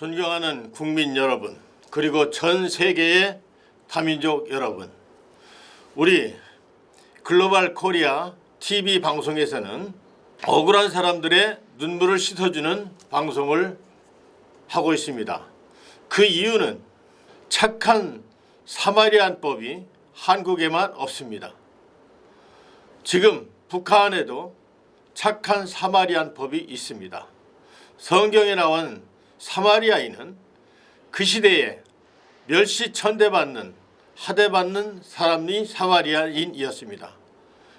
존경하는 국민 여러분, 그리고 전 세계의 타민족 여러분, 우리 글로벌 코리아 TV 방송에서는 억울한 사람들의 눈물을 씻어주는 방송을 하고 있습니다. 그 이유는 착한 사마리안법이 한국에만 없습니다. 지금 북한에도 착한 사마리안법이 있습니다. 성경에 나온 사마리아인은 그 시대에 멸시천대받는 하대받는 사람이 사마리아인이었습니다.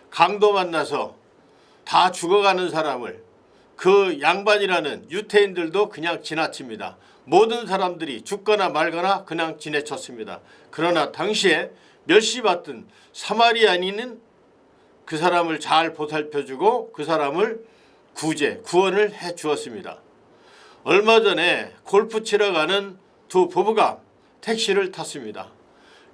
강도 만나서 다 죽어가는 사람을 그 양반이라는 유태인들도 그냥 지나칩니다. 모든 사람들이 죽거나 말거나 그냥 지내쳤습니다. 그러나 당시에 멸시받던 사마리아인은 그 사람을 잘 보살펴주고 그 사람을 구원을 해 주었습니다. 얼마 전에 골프 치러 가는 두 부부가 택시를 탔습니다.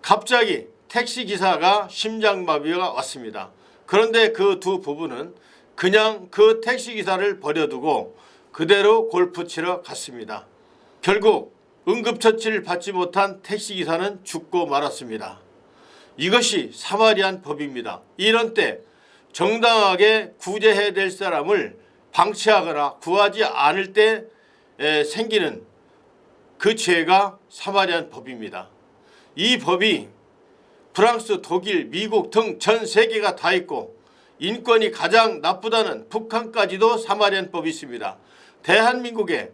갑자기 택시기사가 심장마비가 왔습니다. 그런데 그 두 부부는 그냥 그 택시기사를 버려두고 그대로 골프 치러 갔습니다. 결국 응급처치를 받지 못한 택시기사는 죽고 말았습니다. 이것이 사마리안 법입니다. 이런 때 정당하게 구제해야 될 사람을 방치하거나 구하지 않을 때 생기는 그 죄가 사마리안 법입니다. 이 법이 프랑스, 독일, 미국 등 전 세계가 다 있고 인권이 가장 나쁘다는 북한까지도 사마리안 법이 있습니다. 대한민국에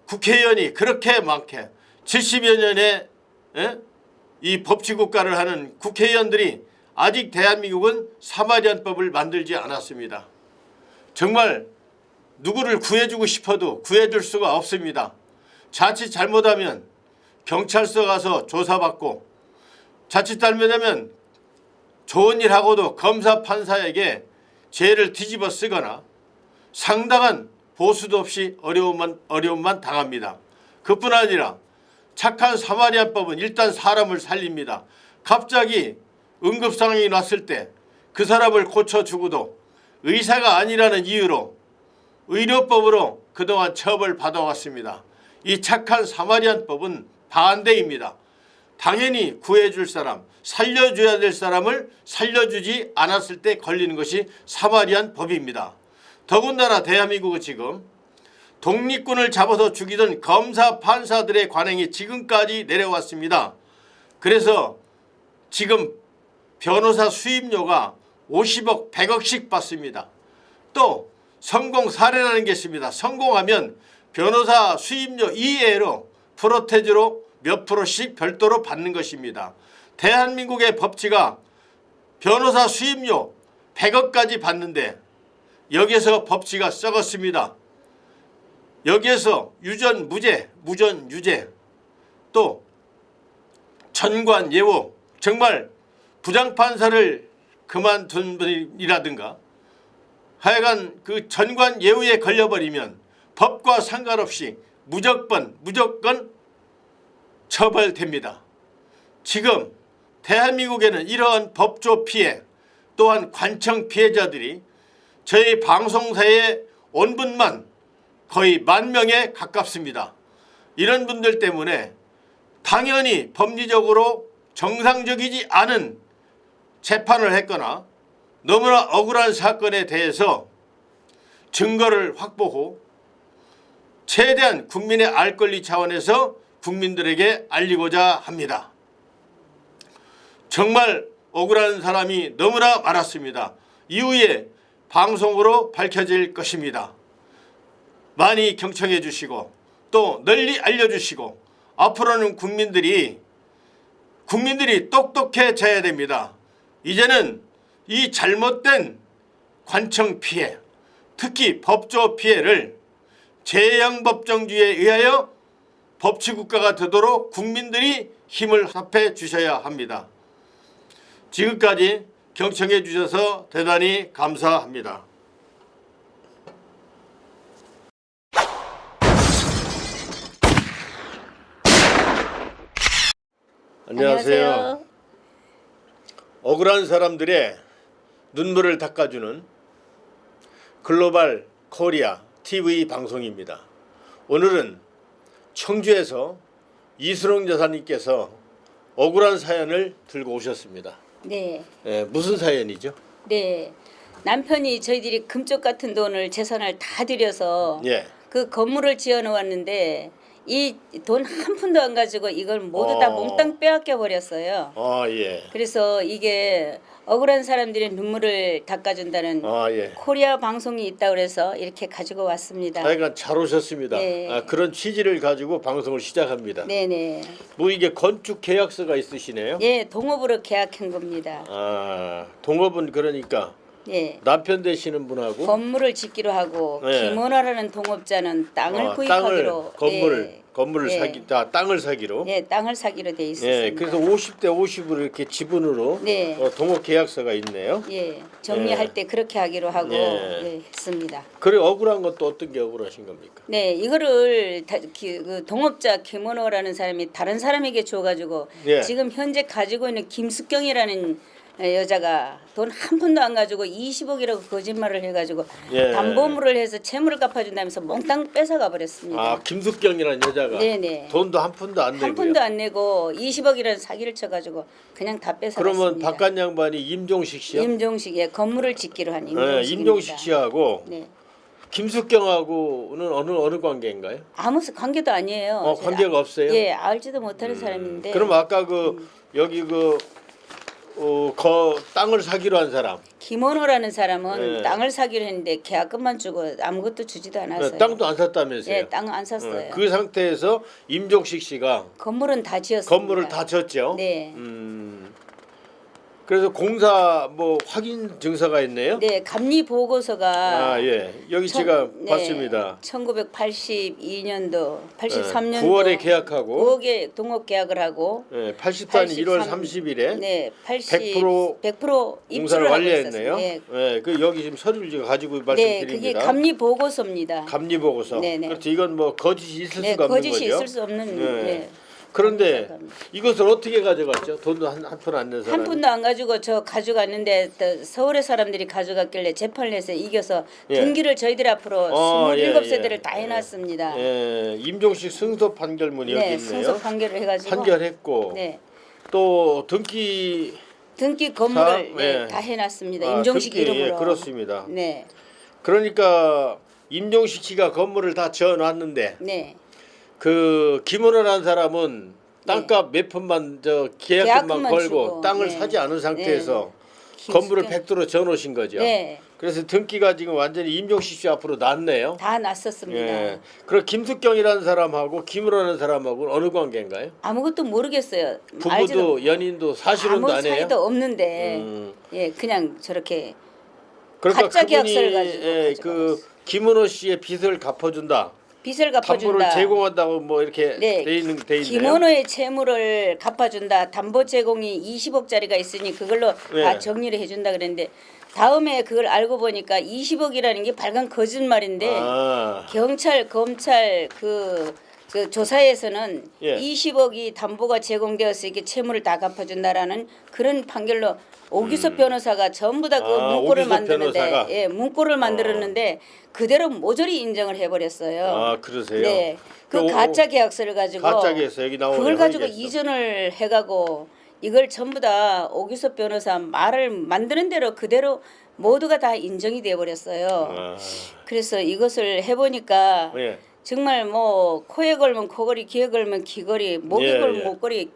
국회의원이 그렇게 많게 70여 년의 이 법치국가를 하는 국회의원들이 아직 대한민국은 사마리안 법을 만들지 않았습니다. 정말 누구를 구해주고 싶어도 구해줄 수가 없습니다. 자칫 잘못하면 경찰서 가서 조사받고, 자칫 잘못하면 좋은 일 하고도 검사 판사에게 죄를 뒤집어 쓰거나 상당한 보수도 없이 어려움만 당합니다. 그뿐 아니라 착한 사마리안법은 일단 사람을 살립니다. 갑자기 응급상황이 났을 때 그 사람을 고쳐주고도 의사가 아니라는 이유로 의료법으로 그동안 처벌받아왔습니다. 이 착한 사마리안법은 반대입니다. 당연히 구해줄 사람, 살려줘야 될 사람을 살려주지 않았을 때 걸리는 것이 사마리안 법입니다. 더군다나 대한민국은 지금 독립군을 잡아서 죽이던 검사 판사들의 관행이 지금까지 내려왔습니다. 그래서 지금 변호사 수임료가 50억, 100억씩 받습니다. 또 성공 사례라는 게 있습니다. 성공하면 변호사 수임료 이외로 프로테즈로 몇 프로씩 별도로 받는 것입니다. 대한민국의 법치가 변호사 수임료 100억까지 받는데 여기에서 법치가 썩었습니다. 여기에서 유전 무죄, 무전 유죄, 또 전관 예우, 정말 부장판사를 그만둔 분이라든가 하여간 그 전관 예우에 걸려버리면 법과 상관없이 무조건 처벌됩니다. 지금 대한민국에는 이러한 법조 피해 또한 관청 피해자들이 저희 방송사의 온분만 거의 10,000명에 가깝습니다. 이런 분들 때문에 당연히 법리적으로 정상적이지 않은 재판을 했거나 너무나 억울한 사건에 대해서 증거를 확보하고 최대한 국민의 알 권리 차원에서 국민들에게 알리고자 합니다. 정말 억울한 사람이 너무나 많았습니다. 이후에 방송으로 밝혀질 것입니다. 많이 경청해 주시고 또 널리 알려주시고 앞으로는 국민들이 똑똑해져야 됩니다. 이제는 이 잘못된 관청 피해, 특히 법조 피해를 제형법정주의에 의하여 법치국가가 되도록 국민들이 힘을 합해 주셔야 합니다. 지금까지 경청해 주셔서 대단히 감사합니다. 안녕하세요. 억울한 사람들의 눈물을 닦아주는 글로벌 코리아 TV 방송입니다. 오늘은 청주에서 이순홍 여사님께서 억울한 사연을 들고 오셨습니다. 네, 예, 무슨 사연이죠? 네. 남편이 저희들이 금쪽 같은 돈을 재산을 다 들여서 예. 그 건물을 지어 놓았는데 이 돈 한 푼도 안 가지고 이걸 모두 다 몽땅 빼앗겨 버렸어요. 예. 그래서 이게 억울한 사람들의 눈물을 닦아준다는 예. 코리아 방송이 있다 그래서 이렇게 가지고 왔습니다. 그러니까 잘 오셨습니다. 네. 그런 취지를 가지고 방송을 시작합니다. 네네. 뭐 이게 건축 계약서가 있으시네요? 예, 동업으로 계약한 겁니다. 동업은 그러니까 예. 남편 되시는 분하고 건물을 짓기로 하고 네. 김원화라는 동업자는 땅을 구입하기로 건물을 예. 땅을 사기로. 예, 땅을 사기로 돼 있습니다. 예, 그래서 50대 50으로 이렇게 지분으로 네. 동업 계약서가 있네요. 예, 정리할 때 그렇게 하기로 하고 예. 했습니다. 그래 억울한 것도 어떤 게 억울하신 겁니까? 네, 이거를 그 동업자 김원호라는 사람이 다른 사람에게 줘가지고 예. 지금 현재 가지고 있는 김숙경이라는 여자가 돈 한 푼도 안 가지고 20억이라고 거짓말을 해가지고 예. 담보물을 해서 채무를 갚아준다면서 몽땅 뺏어가 버렸습니다. 김숙경이라는 여자가 네네. 돈도 한 푼도 안 내고요. 한 푼도 안 내고 20억이라는 사기를 쳐가지고 그냥 다 뺏어갔습니다. 그러면 바깥 양반이 임종식 씨요? 임종식의 건물을 짓기로 한 임종식입니다. 임종식 씨하고 네. 김숙경하고는 어느 관계인가요? 아무 관계도 아니에요. 관계가 없어요? 예, 알지도 못하는 사람인데. 그럼 아까 여기 땅을 사기로 한 사람. 김원호라는 사람은 네. 땅을 사기로 했는데 계약금만 주고 아무것도 주지도 않았어요. 땅도 안 샀다면서요? 예, 땅 안 샀어요. 그 상태에서 임종식 씨가 건물은 다 지었습니다. 건물을 다 졌죠. 네. 그래서 공사 확인 증서가 있네요. 네, 감리 보고서가 예. 여기 제가 봤습니다. 1982년도, 83년도 9월에 계약하고 9억에 동업 계약을 하고 84년 1월 30일에 네, 100% 100% 공사를 입주를 하고 완료했네요. 있었어요. 그 여기 지금 서류를 제가 가지고 네, 말씀드립니다. 그게 감리 보고서입니다. 감리 보고서. 네네. 그렇죠. 이건 거짓이 있을 네, 수가 없는 거짓이 거죠. 있을 수 없는. 네. 네. 그런데 이것을 어떻게 가져갔죠? 돈도 한 푼 안 낸 사람. 한 푼도 안 가지고 저 가져갔는데 또 서울의 사람들이 가져갔길래 재판을 해서 이겨서 예. 등기를 저희들 앞으로 27세대를 다 해놨습니다. 예, 임종식 승소 판결문이 여기 네, 있네요. 승소 판결을 해가지고 판결했고 네, 또 등기 건물을 예. 다 해놨습니다. 임종식 등기, 이름으로. 예, 그렇습니다. 네, 그러니까 임종식 씨가 건물을 다 지어놨는데 네. 그 김은호라는 사람은 땅값 몇 푼만 계약금만 계약금만 걸고 주고, 땅을 네. 사지 않은 상태에서 네. 건물을 김숙경. 100% 지어놓으신 거죠. 네, 그래서 등기가 지금 완전히 임종식 씨 앞으로 났네요. 다 났었습니다. 예. 그럼 김숙경이라는 사람하고 김은호라는 사람하고는 어느 관계인가요? 아무것도 모르겠어요. 부부도 연인도 사실혼도 아무 안 해요? 사이도 없는데 음. 예, 그냥 저렇게 그러니까 가짜 그분이 계약서를 가지고 그 김은호 씨의 빚을 갚아준다. 빚을 담보를 갚아준다. 제공한다고 이렇게 네, 돼 있네요. 김원호의 채무를 갚아준다. 담보 제공이 20억짜리가 있으니 그걸로 네. 다 정리를 해준다 그랬는데 다음에 그걸 알고 보니까 20억이라는 게 발간 거짓말인데 경찰 검찰 그 조사에서는 예. 20억이 담보가 제공되어서 이렇게 채무를 다 갚아준다라는 그런 판결로 오기섭 변호사가 전부 다 그 문구를 오기섭 만드는데 변호사가? 예, 문구를 만들었는데 그대로 모조리 인정을 해버렸어요. 그러세요? 네, 그 가짜 계약서를 가지고 가짜 계약서 여기 나오네요. 그걸 가지고 확인했어. 이전을 해가고 이걸 전부 다 오기섭 변호사 말을 만드는 대로 그대로 모두가 다 인정이 돼버렸어요. 그래서 이것을 해보니까 예. 정말 코에 걸면 코걸이, 귀에 걸면 귀걸이, 목에 예, 걸면 예. 목걸이.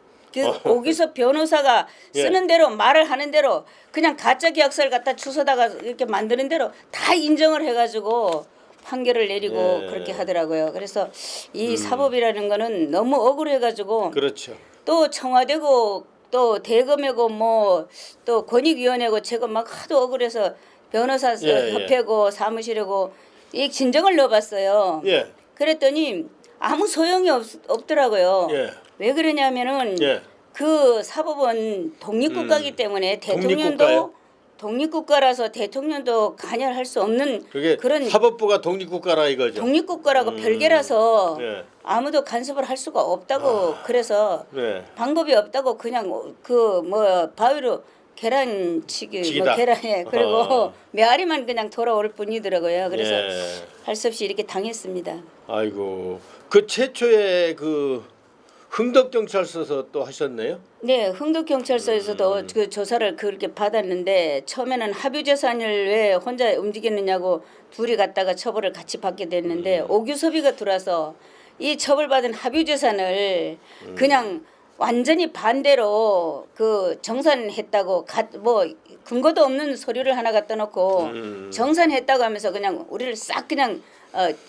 오기섭 변호사가 예. 쓰는 대로 말을 하는 대로 그냥 가짜 계약서를 갖다 주워다가 이렇게 만드는 대로 다 인정을 해가지고 판결을 내리고 예. 그렇게 하더라고요. 그래서 이 사법이라는 거는 너무 억울해가지고 그렇죠. 또 청와대고 또 대검이고 또 권익위원회고 제가 막 하도 억울해서 변호사 예, 협회고 사무실이고 이 진정을 넣어봤어요. 예. 그랬더니 아무 소용이 없더라고요. 예. 왜 그러냐면은 예. 그 사법은 독립국가이기 때문에 대통령도 독립국가요? 독립국가라서 대통령도 관여할 수 없는 그게 그런 사법부가 독립국가라 이거죠. 독립국가라고 별개라서 네. 아무도 간섭을 할 수가 없다고 그래서 네. 방법이 없다고 그냥 바위로 계란치기 치기다. 뭐 계란에 그리고 어. 메아리만 그냥 돌아올 뿐이더라고요. 그래서 예. 할 수 없이 이렇게 당했습니다. 아이고 그 최초에 그 흥덕경찰서에서 또 하셨네요. 네, 흥덕경찰서에서도 그 조사를 그렇게 받았는데 처음에는 합유재산을 왜 혼자 움직였느냐고 둘이 갔다가 처벌을 같이 받게 됐는데 오규섭이가 들어와서 이 처벌받은 합유재산을 그냥 완전히 반대로 그 정산했다고 뭐 근거도 없는 서류를 하나 갖다 놓고 정산했다고 하면서 그냥 우리를 싹 그냥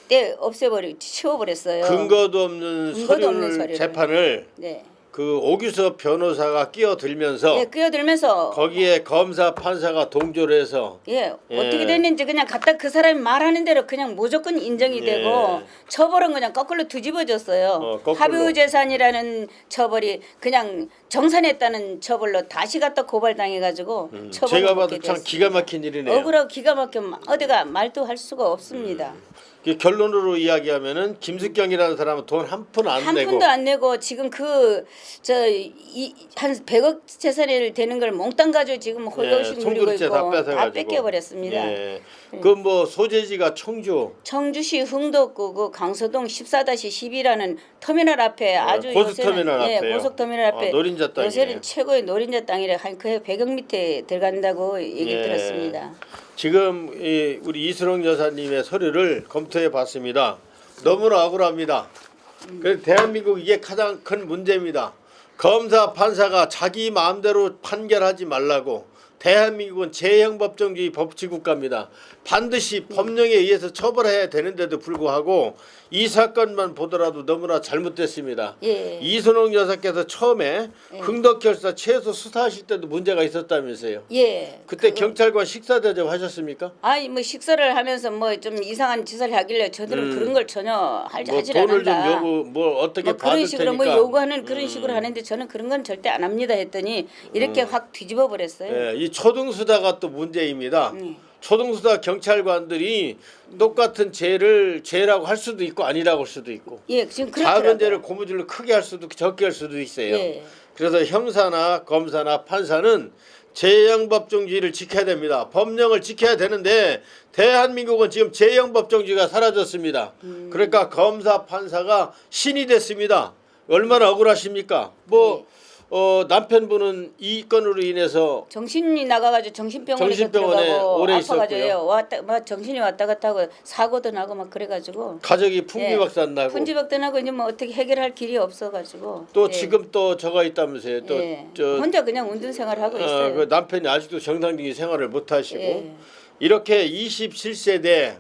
떼 없애버리고 치워버렸어요. 근거도 없는 서류를 서류를. 재판을 네. 그 오규섭 변호사가 끼어들면서 네, 끼어들면서 거기에 검사 판사가 동조를 해서 예, 예. 어떻게 됐는지 그냥 갖다 그 사람이 말하는 대로 그냥 무조건 인정이 예. 되고 처벌은 그냥 거꾸로 뒤집어졌어요. 거꾸로. 합유재산이라는 처벌이 그냥 정산했다는 처벌로 다시 갖다 고발당해가지고 처벌을 제가 받게 봐도 참 됐어요. 기가 막힌 일이네요. 억울하고 기가 막혀 어디가 말도 할 수가 없습니다. 그 결론으로 이야기하면은 김숙경이라는 사람은 돈 한 푼 안 한 내고 푼도 안 내고 지금 그 한 100억 재산이 되는 걸 몽땅 가지고 지금 홀로씩 누리고 송두리째 있고 다 뺏어가지고 다 뺏겨버렸습니다. 예. 그 뭐 소재지가 청주 청주시 흥덕구 그 강서동 14-12라는 터미널 앞에 아주 고속터미널 요새는, 앞에요. 노석터미널 앞에 노린자 땅이에요. 요새는 최고의 노린자 땅이래 한 그 100억 밑에 들어간다고 얘기 예. 들었습니다. 지금 우리 이순옥 여사님의 서류를 검토해 봤습니다. 너무나 억울합니다. 그래서 대한민국 이게 가장 큰 문제입니다. 검사 판사가 자기 마음대로 판결하지 말라고. 대한민국은 제형법정주의 법치국가입니다. 반드시 법령에 의해서 처벌해야 되는데도 불구하고 이 사건만 보더라도 너무나 잘못됐습니다. 예. 이순옥 여사께서 처음에 흥덕결사 최소 수사하실 때도 문제가 있었다면서요. 예. 그때 경찰관 식사 대접하셨습니까? 아니 뭐 식사를 하면서 뭐 좀 이상한 짓을 하길래 저들은 그런 걸 전혀 뭐 하질 돈을 좀 않는다. 요구 뭐 어떻게 뭐 그런 받을 식으로 테니까. 뭐 요구하는 그런 식으로 하는데 저는 그런 건 절대 안 합니다 했더니 이렇게 확 뒤집어 버렸어요. 예, 이 초등수다가 또 문제입니다. 초등수다 경찰관들이 똑같은 죄라고 할 수도 있고 아니라고 할 수도 있고 예, 지금 작은 그렇더라고요. 죄를 고무줄로 크게 할 수도 적게 할 수도 있어요. 예. 그래서 형사나 검사나 판사는 제형법정주의를 지켜야 됩니다. 법령을 지켜야 되는데 대한민국은 지금 제형법정주의가 사라졌습니다. 그러니까 검사 판사가 신이 됐습니다. 얼마나 억울하십니까? 뭐 남편분은 이 건으로 인해서 정신이 나가가지고 정신병원에 정신병원에 들어가고 오래 아파가지고 있었고요. 왔다 막 정신이 왔다 갔다 하고 사고도 나고 막 그래가지고 가족이 풍비박산 나고 fun지박도 나고 이제 뭐 어떻게 해결할 길이 없어가지고 또 예. 지금 또 저가 있다면서요. 또 예. 저 혼자 그냥 운전 생활하고 있어요. 그 남편이 아직도 정상적인 생활을 못 하시고 예. 이렇게 27세대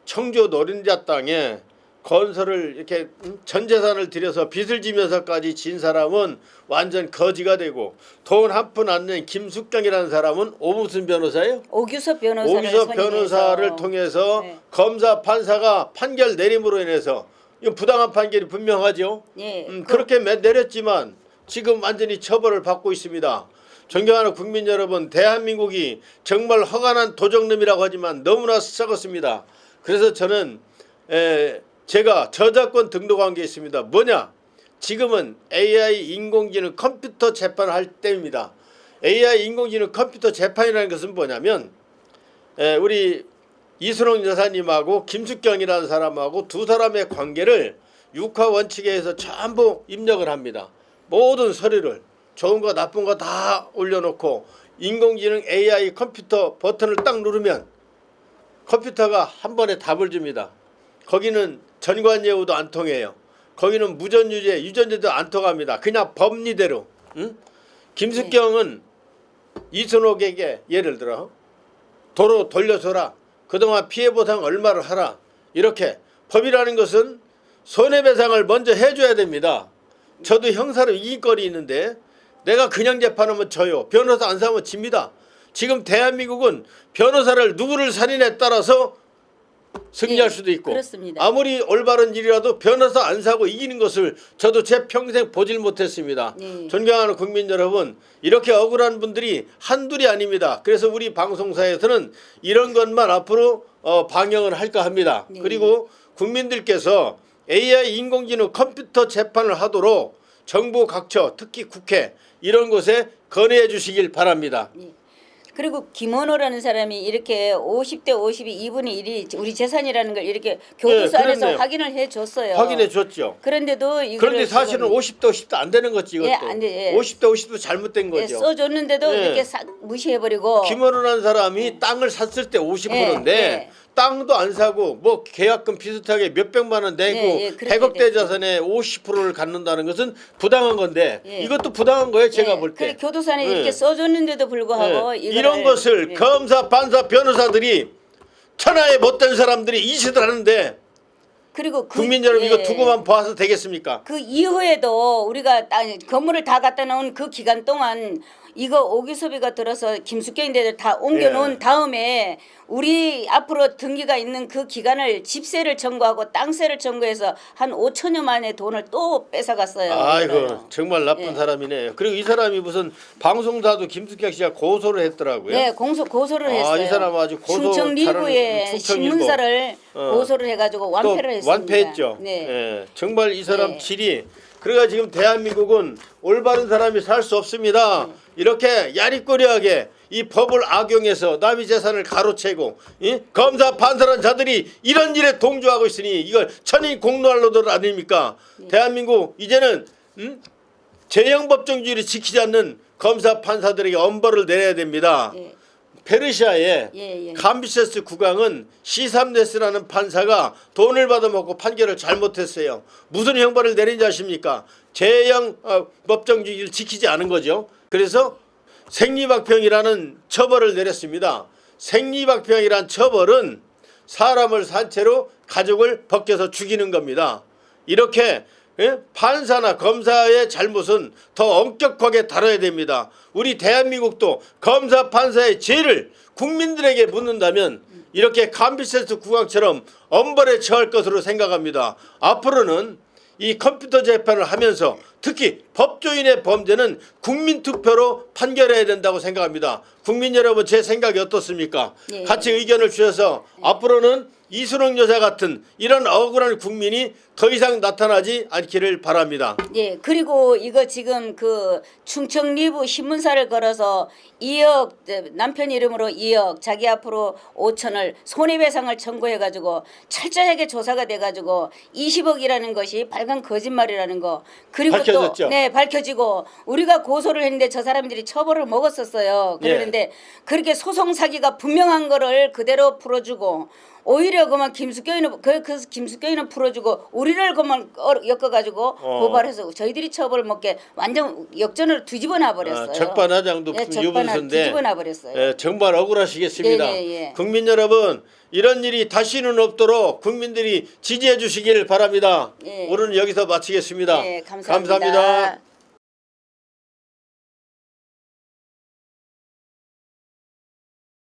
청주 노린자 땅에 건설을 이렇게 전 재산을 들여서 빚을 지면서까지 진 사람은 완전 거지가 되고 돈 한 푼 안 낸 김숙경이라는 사람은 오무슨 변호사예요? 오규섭 변호사를 오규섭 선임해서 변호사를 통해서 네. 검사 판사가 판결 내림으로 인해서 이거 부당한 판결이 분명하죠. 예. 그렇게 내렸지만 지금 완전히 처벌을 받고 있습니다. 존경하는 국민 여러분, 대한민국이 정말 허간한 도적놈이라고 하지만 너무나 썩었습니다. 그래서 저는 제가 저작권 등록한 게 있습니다. 뭐냐? 지금은 AI 인공지능 컴퓨터 재판할 때입니다. AI 인공지능 컴퓨터 재판이라는 것은 뭐냐면 우리 이순옥 여사님하고 김숙경이라는 사람하고 두 사람의 관계를 육하 원칙에 의해서 전부 입력을 합니다. 모든 서류를 좋은 거 나쁜 거 다 올려놓고 인공지능 AI 컴퓨터 버튼을 딱 누르면 컴퓨터가 한 번에 답을 줍니다. 거기는 전관예우도 안 통해요. 거기는 무전유죄, 유전자도 안 통합니다. 그냥 법리대로. 응? 김숙경은 이순옥에게 예를 들어 도로 돌려줘라. 그동안 피해보상 얼마를 하라. 이렇게 법이라는 것은 손해배상을 먼저 해줘야 됩니다. 저도 형사로 이길 거리 있는데 내가 그냥 재판하면 져요. 변호사 안 사면 집니다. 지금 대한민국은 변호사를 누구를 살인에 따라서 승리할 수도 있고 그렇습니다. 아무리 올바른 일이라도 변호사 안 사고 이기는 것을 저도 제 평생 보질 못했습니다. 존경하는 국민 여러분, 이렇게 억울한 분들이 한둘이 아닙니다. 그래서 우리 방송사에서는 이런 것만 앞으로 방영을 할까 합니다. 그리고 국민들께서 AI 인공지능 컴퓨터 재판을 하도록 정부 각처 특히 국회 이런 곳에 건의해 주시길 바랍니다. 그리고 김원호라는 사람이 이렇게 50대 52 2분의 1이 우리 재산이라는 걸 이렇게 교도소 안에서 그렇네요. 확인을 해줬어요. 확인해 줬죠. 그런데도 이거를 그런데 사실은 50대 50도 안 되는 거지 이것도. 예, 안 돼, 예. 50대 50도 잘못된 예, 거죠. 써줬는데도 예. 이렇게 싹 무시해버리고 김원호라는 사람이 땅을 샀을 때 50%인데 예. 땅도 안 사고 뭐 계약금 비슷하게 몇백만 원 내고 예, 예, 그렇게 100억대 됐어요. 자산의 50%를 갖는다는 것은 부당한 건데 예. 이것도 부당한 거예요 제가 예, 볼 때. 그래, 교도소 안에 예. 이렇게 써줬는데도 불구하고 예. 이거를, 이런 것을 예. 검사, 판사, 변호사들이 천하의 못된 사람들이 이식을 하는데 그리고 국민 여러분 이거 예. 두고만 봐서 되겠습니까? 그 이후에도 우리가 건물을 다 갖다 놓은 그 기간 동안 이거 오기소비가 들어서 김숙경인데들 다 옮겨놓은 예. 다음에 우리 앞으로 등기가 있는 그 기간을 집세를 청구하고 땅세를 청구해서 한 5천여만의 돈을 또 뺏어갔어요. 아이고 정말 나쁜 예. 사람이네요. 그리고 이 사람이 무슨 방송사도 김숙경 씨가 고소를 했더라고요. 네, 고소를 했어요. 이 사람 아주 고소 충청 리브에 잘하는 충청일보. 신문사를 어. 고소를 해가지고 완패를 또 했습니다. 완패했죠. 네. 예, 정말 이 사람 네. 질이 그러니까 지금 대한민국은 올바른 사람이 살 수 없습니다. 네. 이렇게 야리꾸리하게 이 법을 악용해서 남의 재산을 가로채고 검사 판사라는 자들이 이런 일에 동조하고 있으니 이걸 천인 공노할 노들 아닙니까? 네. 대한민국 이제는 재형법정주의를 지키지 않는 검사 판사들에게 엄벌을 내려야 됩니다. 예. 페르시아의 예. 감비세스 국왕은 시삼네스라는 판사가 돈을 받아먹고 판결을 잘못했어요. 무슨 형벌을 내린지 아십니까? 재형 법정주의를 지키지 않은 거죠. 그래서 생리박평이라는 처벌을 내렸습니다. 생리박평이란 처벌은 사람을 산 채로 가죽을 벗겨서 죽이는 겁니다. 이렇게 판사나 검사의 잘못은 더 엄격하게 다뤄야 됩니다. 우리 대한민국도 검사 판사의 죄를 국민들에게 묻는다면 이렇게 감비세스 국왕처럼 엄벌에 처할 것으로 생각합니다. 앞으로는 이 컴퓨터 재판을 하면서 특히 법조인의 범죄는 국민투표로 판결해야 된다고 생각합니다. 국민 여러분 제 생각이 어떻습니까? 예. 같이 의견을 주셔서 앞으로는 이순옥 여사 같은 이런 억울한 국민이 더 이상 나타나지 않기를 바랍니다. 예, 그리고 이거 지금 그 충청 리브 신문사를 걸어서 2억 남편 이름으로 2억 자기 앞으로 5천을 손해배상을 청구해가지고 철저하게 조사가 돼가지고 20억이라는 것이 발간 거짓말이라는 거 그리고 밝혀졌죠? 또 네, 밝혀지고 우리가 고소를 했는데 저 사람들이 처벌을 먹었었어요. 그러는데 그렇게 소송 사기가 분명한 거를 그대로 풀어주고 오히려 그만 김숙경이는 그 김숙경이는 풀어주고 우리를 그만 엮어가지고 고발해서 저희들이 처벌을 먹게 완전 역전으로 뒤집어 놔버렸어요. 적반하장도 예, 유분수인데 뒤집어 놔버렸어요. 정말 억울하시겠습니다. 예. 국민 여러분 이런 일이 다시는 없도록 국민들이 지지해 주시길 바랍니다. 예. 오늘은 여기서 마치겠습니다. 예, 감사합니다. 감사합니다.